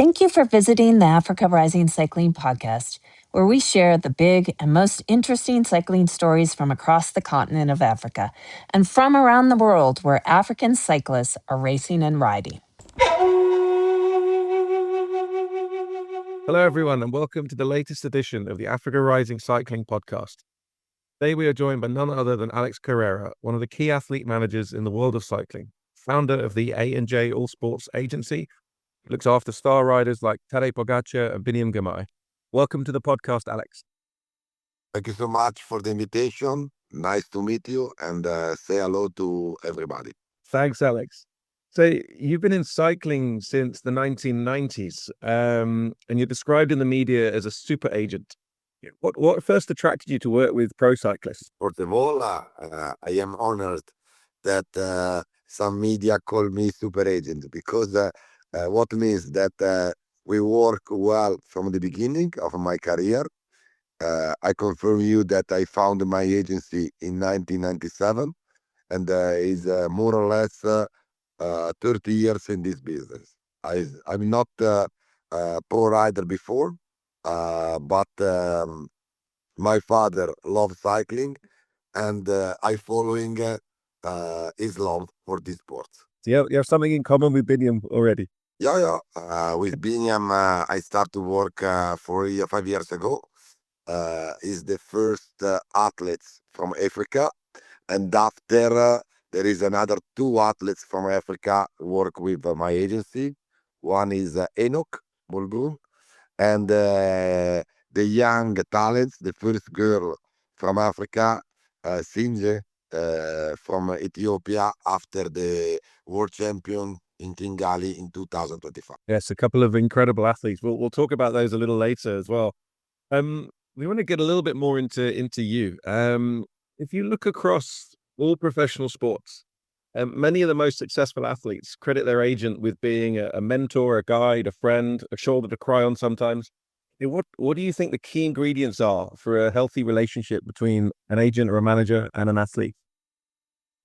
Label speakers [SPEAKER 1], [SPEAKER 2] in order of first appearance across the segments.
[SPEAKER 1] Thank you for visiting the Africa Rising Cycling Podcast, where we share the big and most interesting cycling stories from across the continent of Africa and from around the world where African cyclists are racing and riding.
[SPEAKER 2] Hello, everyone, and welcome to the latest edition of the Africa Rising Cycling Podcast. Today, we are joined by none other than Alex Carera, one of the key athlete managers in the world of cycling, founder of the A&J All Sports Agency, looks after star riders like Tadej Pogacar and Biniam and Henok. Welcome to the podcast, Alex.
[SPEAKER 3] Thank you so much for the invitation. Nice to meet you and say hello to everybody.
[SPEAKER 2] Thanks, Alex. So you've been in cycling since the 1990s, and you're described in the media as a super agent. What first attracted you to work with pro cyclists?
[SPEAKER 3] First of all, I am honored that some media call me super agent because what means that we work well from the beginning of my career. I confirm you that I found my agency in 1997 and is more or less 30 years in this business. I'm not a pro rider before, but my father loved cycling and I following his love for this sport.
[SPEAKER 2] You have something in common with Biniam already.
[SPEAKER 3] Yeah. With Biniam, I started to work 5 years ago. Is the first athlete from Africa, and after there is another two athletes from Africa work with my agency. One is Henok Bulgur, and the young talents, the first girl from Africa, Sinje, from Ethiopia after the world champion in Tingali in 2025.
[SPEAKER 2] Yes, a couple of incredible athletes. We'll talk about those a little later as well. We want to get a little bit more into you. If you look across all professional sports, many of the most successful athletes credit their agent with being a mentor, a guide, a friend, a shoulder to cry on sometimes. What do you think the key ingredients are for a healthy relationship between an agent or a manager and an athlete?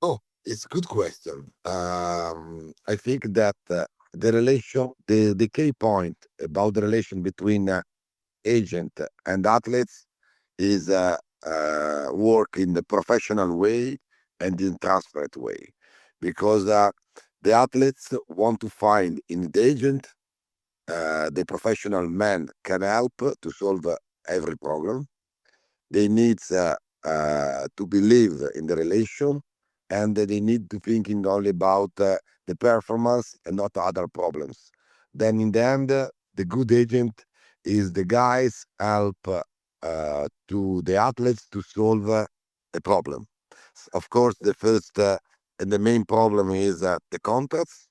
[SPEAKER 3] Oh, it's a good question. I think that the key point about the relation between agent and athletes is work in the professional way and in transparent way, because the athletes want to find in the agent the professional man can help to solve every problem. They need to believe in the relation, and they need to thinking only about the performance and not other problems. Then in the end, the good agent is the guys help to the athletes to solve a problem. Of course, the first and the main problem is the contracts.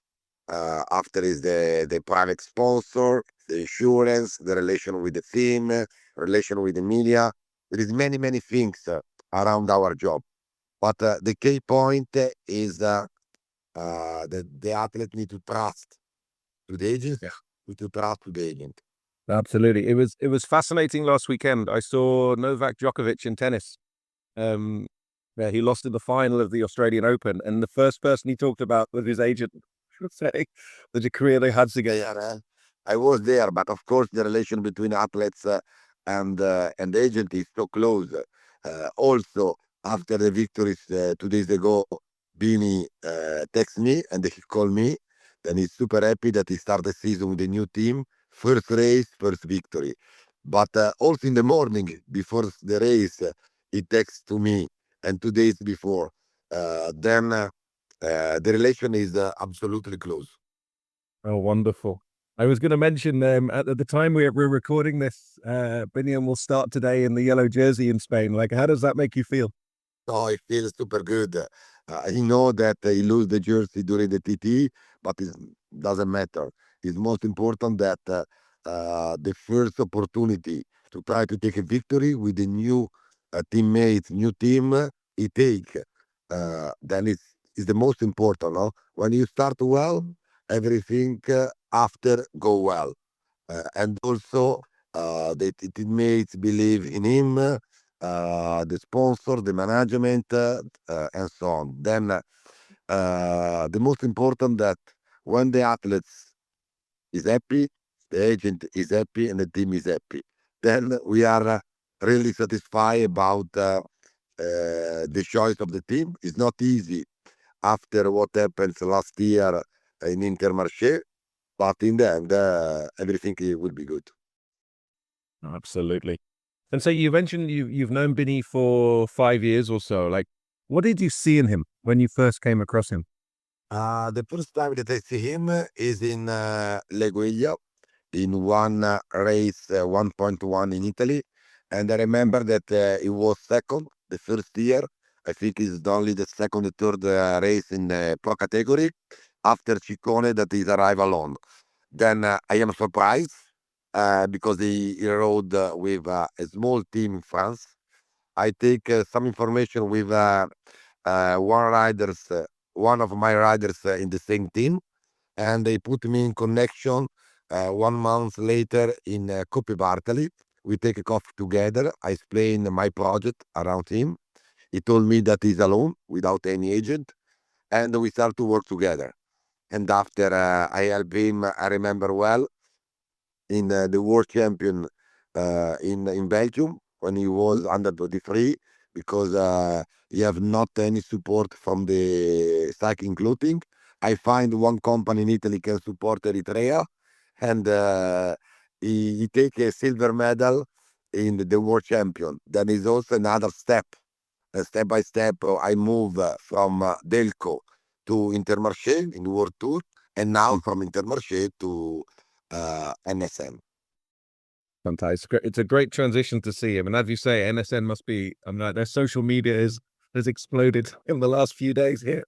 [SPEAKER 3] After is the private sponsor, the insurance, the relation with the team, relation with the media. There is many things around our job, but the key point is that the athlete need to trust to the agent, need to trust to the agent.
[SPEAKER 2] Absolutely. It was fascinating last weekend. I saw Novak Djokovic in tennis. He lost in the final of the Australian Open, and the first person he talked about was his agent, saying the career they had together.
[SPEAKER 3] I was there, but of course the relation between athletes and agent is so close. Also, after the victories 2 days ago, Bini texted me and he called me. Then he's super happy that he started the season with a new team. First race, first victory. But also in the morning, before the race, he texts to me, and 2 days before. Then the relation is absolutely close.
[SPEAKER 2] Oh, wonderful. I was going to mention at the time we're recording this, Biniam will start today in the yellow jersey in Spain. Like, how does that make you feel?
[SPEAKER 3] Oh, it feels super good. He know that he lose the jersey during the TT, but it doesn't matter. It's most important that the first opportunity to try to take a victory with the new teammates, new team, he take. Then it's the most important. No? When you start well, everything after go well. And also the teammates believe in him, the sponsor, the management, and so on. Then the most important that when the athletes is happy, the agent is happy, and the team is happy. Then we are really satisfied about the choice of the team. It's not easy after what happens last year in Intermarché, but in the end, everything will be good.
[SPEAKER 2] Absolutely. And so you mentioned you've known Binny for 5 years or so. Like, what did you see in him when you first came across him?
[SPEAKER 3] The first time that I see him is in Leguiglia in one race 1.1 in Italy. And I remember that he was second the first year. I think it's only the second or third race in the pro category after Ciccone that he's arrived alone. Then I am surprised because he rode with a small team in France. I take some information with one of my riders in the same team, and they put me in connection 1 month later in Coppi Bartali. We take a coffee together. I explain my project around him. He told me that he's alone without any agent, and we start to work together. And after I help him, I remember well in the world champion in Belgium when he was under 23 because he have not any support from the cycling clothing. I find one company in Italy can support Eritrea, and he take a silver medal in the world champion. Then is also another step, step by step. I move from Delco to Intermarché in World Tour, and now from Intermarché to NSM.
[SPEAKER 2] Fantastic. It's a great transition to see him. And as you say, NSN must be, their social media has exploded in the last few days here.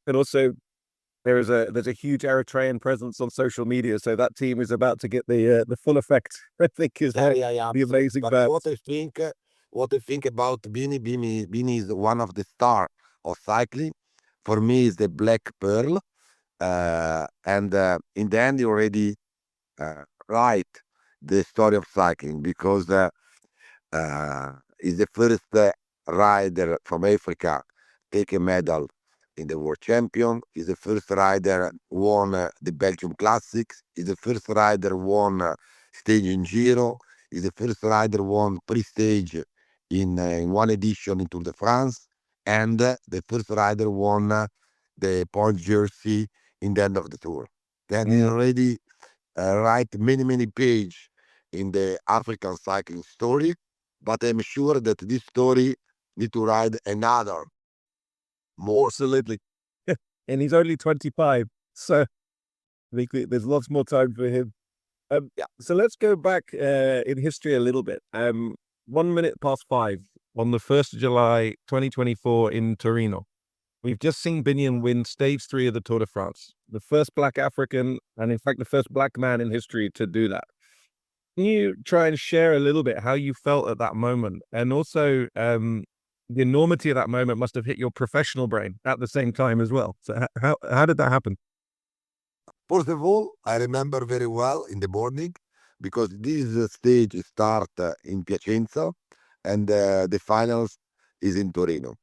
[SPEAKER 2] And also there's a huge Eritrean presence on social media. So that team is about to get the full effect, I think, is
[SPEAKER 3] Yeah.
[SPEAKER 2] the amazing
[SPEAKER 3] But
[SPEAKER 2] band.
[SPEAKER 3] what I think about Bini is one of the star of cycling. For me, is the black pearl. And in the end, you already write the story of cycling because is the first rider from Africa take a medal in the world champion. Is the first rider won the Belgium Classics. Is the first rider won stage in Giro. Is the first rider won pre-stage in one edition in Tour de France, and the first rider won the point jersey in the end of the tour. Then he already write many page in the African cycling story, but I'm sure that this story need to write another more.
[SPEAKER 2] Absolutely. And he's only 25. So I think there's lots more time for him.
[SPEAKER 3] Yeah.
[SPEAKER 2] So let's go back in history a little bit. 1 minute past 5 on the 1st of July, 2024 in Torino. We've just seen Biniam win stage 3 of the Tour de France, the first Black African, and in fact, the first Black man in history to do that. Can you try and share a little bit how you felt at that moment? And also, the enormity of that moment must have hit your professional brain at the same time as well. So how did that happen?
[SPEAKER 3] First of all, I remember very well in the morning because this stage start in Piacenza and the finals is in Torino.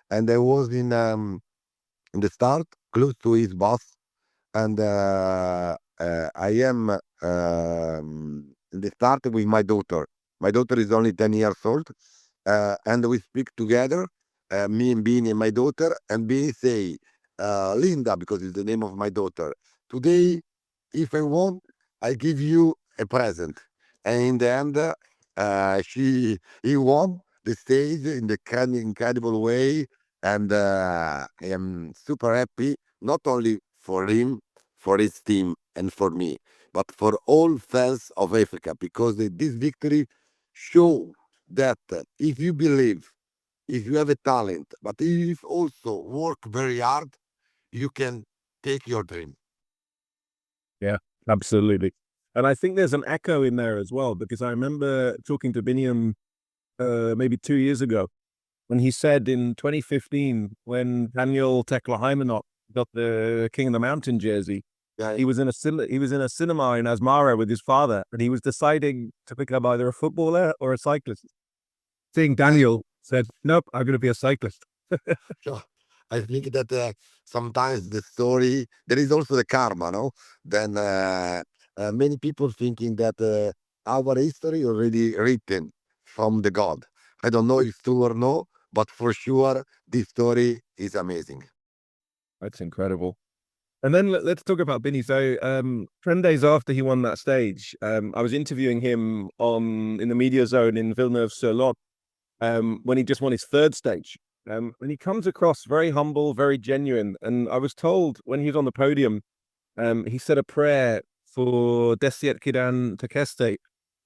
[SPEAKER 3] And I was in the start close to his bus, and I am in the start with my daughter. My daughter is only 10 years old, and we speak together, me and Beanie and my daughter, and Beanie say, Linda, because it's the name of my daughter, today, if I want, I give you a present. And in the end, he won the stage in the incredible way, and I am super happy, not only for him, for his team, and for me, but for all fans of Africa, because this victory show that if you believe, if you have a talent, but if also work very hard, you can take your dream.
[SPEAKER 2] Yeah, absolutely. And I think there's an echo in there as well, because I remember talking to Biniam maybe 2 years ago when he said in 2015, when Daniel Tekla got the King of the Mountain jersey,
[SPEAKER 3] Yeah,
[SPEAKER 2] he was in a cinema in Asmara with his father, and he was deciding to pick up either a footballer or a cyclist. Seeing Daniel said, "Nope, I'm going to be a cyclist."
[SPEAKER 3] sure. I think that sometimes the story there is also the karma, no? Then many people thinking that our history already written from the God. I don't know if it's true or no, but for sure, this story is amazing.
[SPEAKER 2] That's incredible. And then let's talk about Binny. So, 10 days after he won that stage, I was interviewing him in the media zone in Villeneuve-sur-Lot, when he just won his third stage. And he comes across very humble, very genuine. And I was told when he was on the podium, he said a prayer for Desiet Kidan Takeste.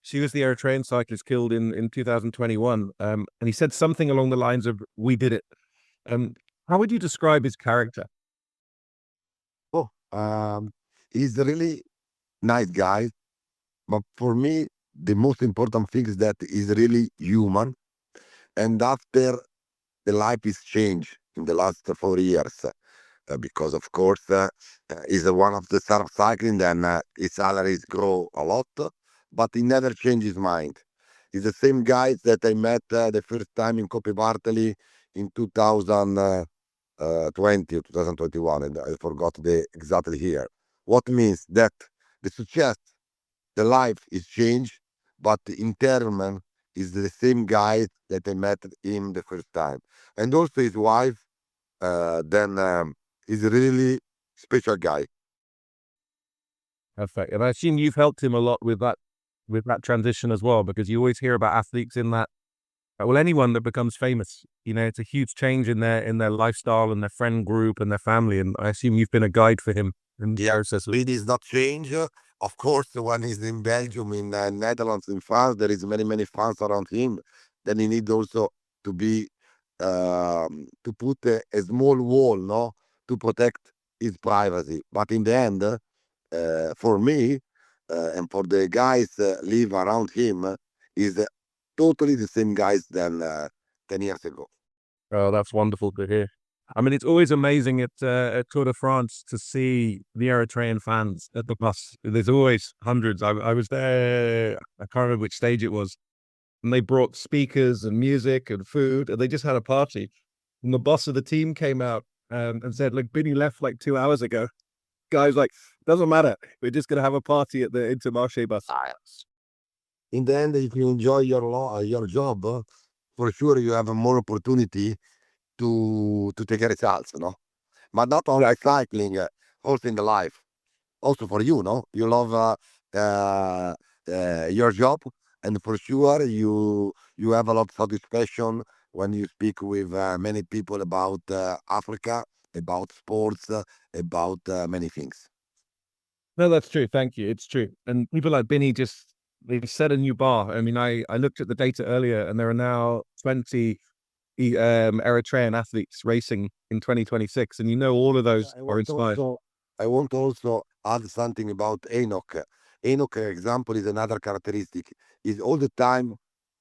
[SPEAKER 2] She was the Eritrean cyclist killed in 2021. And he said something along the lines of, "We did it." Um, how would you describe his character?
[SPEAKER 3] Oh, he's a really nice guy. But for me, the most important thing is that he's really human. And after the life is changed in the last 4 years, because of course he's one of the star of cycling, then his salaries grow a lot, but he never changed his mind. He's the same guy that I met the first time in Coppi Bartali in 2020 or 2021, and I forgot the exactly here. What means that the success, the life is changed, but the internal is the same guy that I met him the first time. And also his wife, then is a really special guy.
[SPEAKER 2] Perfect. And I assume you've helped him a lot with that transition as well, because you always hear about athletes in that, well, anyone that becomes famous, it's a huge change in their lifestyle and their friend group and their family. And I assume you've been a guide for him in the
[SPEAKER 3] Yeah,
[SPEAKER 2] process.
[SPEAKER 3] it is not change. Of course, when he's in Belgium, in Netherlands, in France, there is many fans around him. Then he need also to be to put a small wall, no, to protect his privacy. But in the end, for me and for the guys live around him, is totally the same guys than 10 years ago.
[SPEAKER 2] Oh, that's wonderful to hear. I mean, it's always amazing at Tour de France to see the Eritrean fans at the bus. There's always hundreds. I was there, I can't remember which stage it was, and they brought speakers and music and food, and they just had a party. And the boss of the team came out and said, "Look, Binny left like 2 hours ago." Guys, like, doesn't matter. We're just gonna have a party at the Intermarché bus.
[SPEAKER 3] In the end, if you enjoy your job, for sure you have a more opportunity to take results, no? But not only cycling, also in the life. Also for you, no? You love uh, your job, and for sure you have a lot of satisfaction when you speak with many people about Africa, about sports, about many things.
[SPEAKER 2] No, that's true. Thank you. It's true. And people like Binny they've set a new bar. I mean, I looked at the data earlier, and there are now 20 Eritrean athletes racing in 2026, and all of
[SPEAKER 3] Yeah,
[SPEAKER 2] those are inspired.
[SPEAKER 3] I want also add something about Enoch. Enoch, example, is another characteristic. Is all the time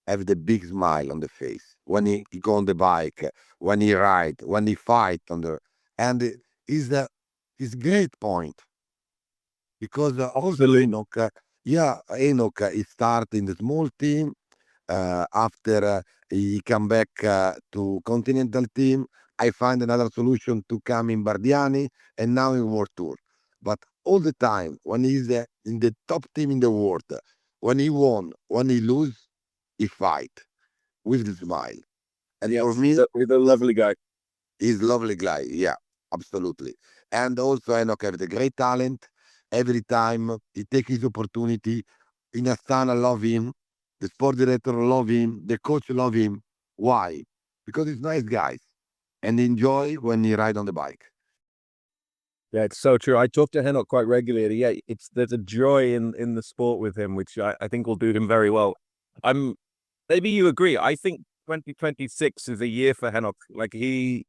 [SPEAKER 3] have the big smile on the face when he go on the bike, when he ride, when he fight on the, and is the is great point because also
[SPEAKER 2] Absolutely.
[SPEAKER 3] Enoch, yeah, Enoch, he start in the small team after he come back to continental team. I find another solution to come in Bardiani and now in World Tour. But all the time when he's in the top team in the world, when he won, when he lose, he fight with a smile. And for
[SPEAKER 2] Yes,
[SPEAKER 3] me,
[SPEAKER 2] he's a lovely guy.
[SPEAKER 3] he's lovely guy. Yeah, absolutely. And also Enoch have the great talent. Every time he take his opportunity. In Astana love him. The sport director love him. The coach love him. Why? Because he's nice guys and enjoy when he ride on the bike.
[SPEAKER 2] Yeah, it's so true. I talk to Henok quite regularly. Yeah, there's a joy in the sport with him, which I think will do him very well. I'm Maybe you agree. I think 2026 is a year for Henok. Like he's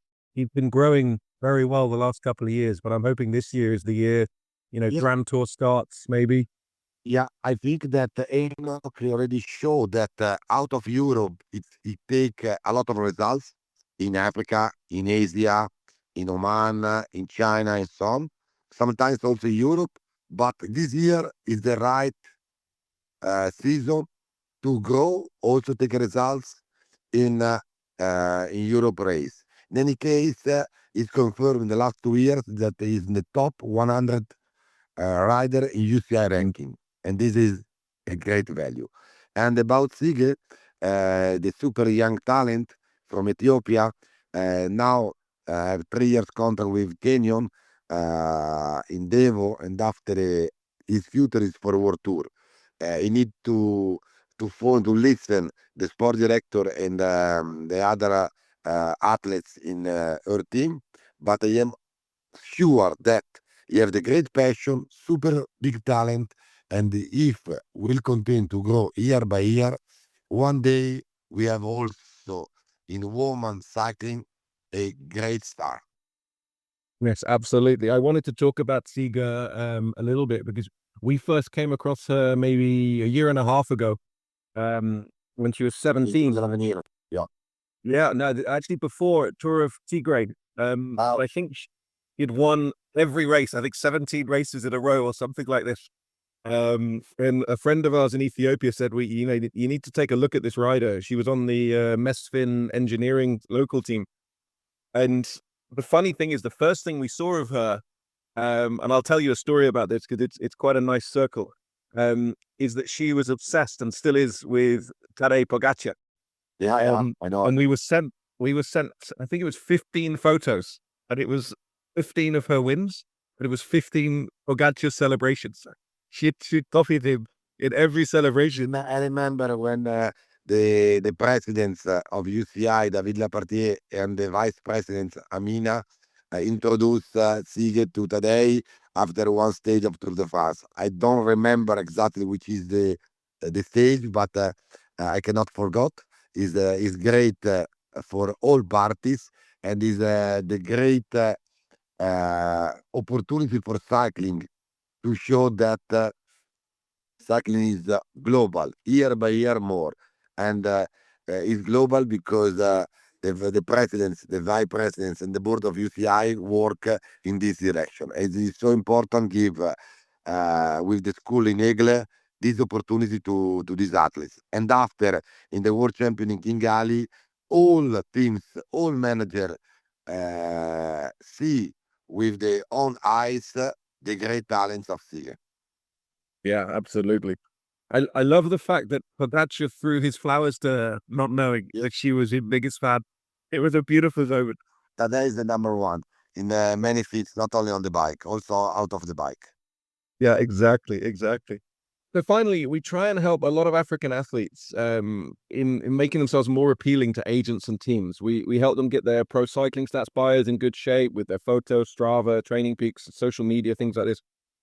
[SPEAKER 2] been growing very well the last couple of years, but I'm hoping this year is the year,
[SPEAKER 3] Yeah,
[SPEAKER 2] Grand Tour starts maybe.
[SPEAKER 3] yeah. I think that Enoch already showed that out of Europe, it take a lot of results in Africa, in Asia, in Oman, in China, and so on. Sometimes also Europe. But this year is the right season to grow, also take results in Europe race. In any case, it's confirmed in the last 2 years that he is in the top 100 rider in UCI ranking, and this is a great value. And about Sige, the super young talent from Ethiopia, now have 3 years contract with Kenyon in Devo, and after his future is for World Tour. He need to phone to listen the sport director and the other athletes in her team, but I am sure that he have the great passion, super big talent, and if will continue to grow year by year, one day we have also in woman cycling a great star.
[SPEAKER 2] Yes, absolutely. I wanted to talk about Siga a little bit because we first came across her maybe a year and a half ago when she was 17.
[SPEAKER 3] Yeah.
[SPEAKER 2] Yeah, no, actually before Tour of Tigray. I think he'd won every race, I think 17 races in a row or something like this. And a friend of ours in Ethiopia said, you need to take a look at this rider. She was on the Mesfin engineering local team. And the funny thing is, the first thing we saw of her, and I'll tell you a story about this because it's quite a nice circle, is that she was obsessed and still is with Tadej Pogacar.
[SPEAKER 3] Yeah, I know.
[SPEAKER 2] And we were sent, I think it was 15 photos, and it was 15 of her wins, but it was 15 Pogacar celebrations. She copied him in every celebration.
[SPEAKER 3] I remember when the presidents of UCI, David Lapartier, and the vice president, Amina, introduced Sige to today after one stage of Tour de France. I don't remember exactly which is the stage, but I cannot forget. Is great for all parties, and is the great opportunity for cycling to show that cycling is global year by year more, and is global because the presidents, the vice presidents, and the board of UCI work in this direction. It is so important give with the school in Egle this opportunity to these athletes. And after in the world champion in Kigali, all teams, all manager see with their own eyes the great talents of Sige.
[SPEAKER 2] Yeah, absolutely. I love the fact that Pogacar threw his flowers to her, not knowing that she was his biggest fan. It was a beautiful moment.
[SPEAKER 3] That is the number one in many feats, not only on the bike, also out of the bike.
[SPEAKER 2] Yeah, exactly, exactly. So finally, we try and help a lot of African athletes in making themselves more appealing to agents and teams. We help them get their pro cycling stats buyers in good shape with their photos, Strava, Training Peaks, social media, things like this.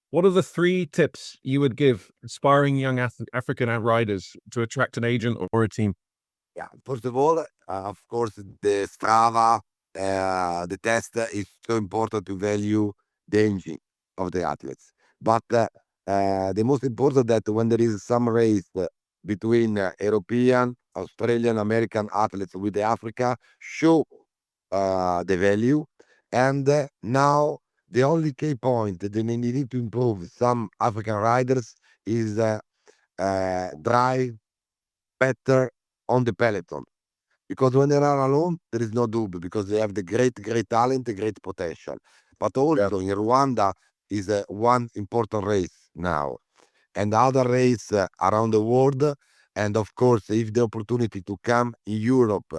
[SPEAKER 2] What are the 3 tips you would give aspiring young African riders to attract an agent or a team?
[SPEAKER 3] Yeah, first of all, of course, the Strava, the test is so important to value the engine of the athletes. But the most important that when there is some race between European, Australian, American athletes with the Africa, show the value. And now the only key point that they need to improve some African riders is drive better on the peloton. Because when they are alone, there is no double because they have the great talent, the great potential. But
[SPEAKER 2] Yeah.
[SPEAKER 3] also in Rwanda is one important race now, and other race around the world. And of course, if the opportunity to come in Europe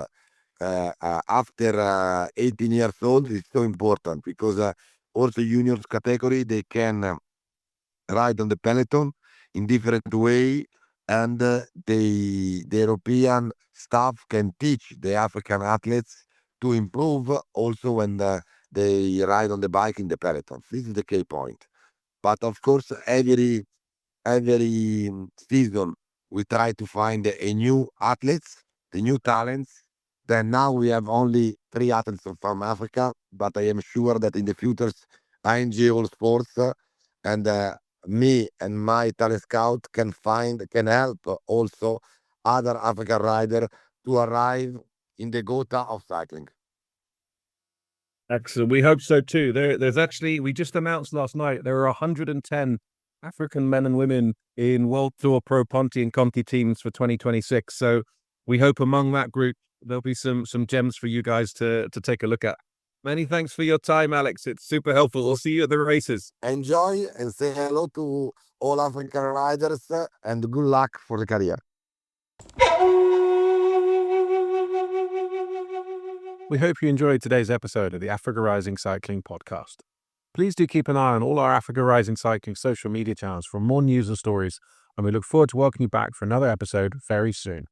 [SPEAKER 3] after 18 years old is so important because also juniors category they can ride on the peloton in different way, and the European staff can teach the African athletes to improve also when they ride on the bike in the peloton. This is the key point. But of course, every season we try to find a new athletes, the new talents. Then now we have only 3 athletes from Africa, but I am sure that in the future, ING All Sports and me and my talent scout can help also other African rider to arrive in the Gotha of cycling.
[SPEAKER 2] Excellent. We hope so too. There's actually, we just announced last night, there are 110 African men and women in World Tour Pro Ponti and Conti teams for 2026. So we hope among that group, there'll be some gems for you guys to take a look at. Many thanks for your time, Alex. It's super helpful. We'll see you at the races.
[SPEAKER 3] Enjoy and say hello to all African riders and good luck for the career.
[SPEAKER 2] We hope you enjoyed today's episode of the Africa Rising Cycling Podcast. Please do keep an eye on all our Africa Rising Cycling social media channels for more news and stories, and we look forward to welcoming you back for another episode very soon.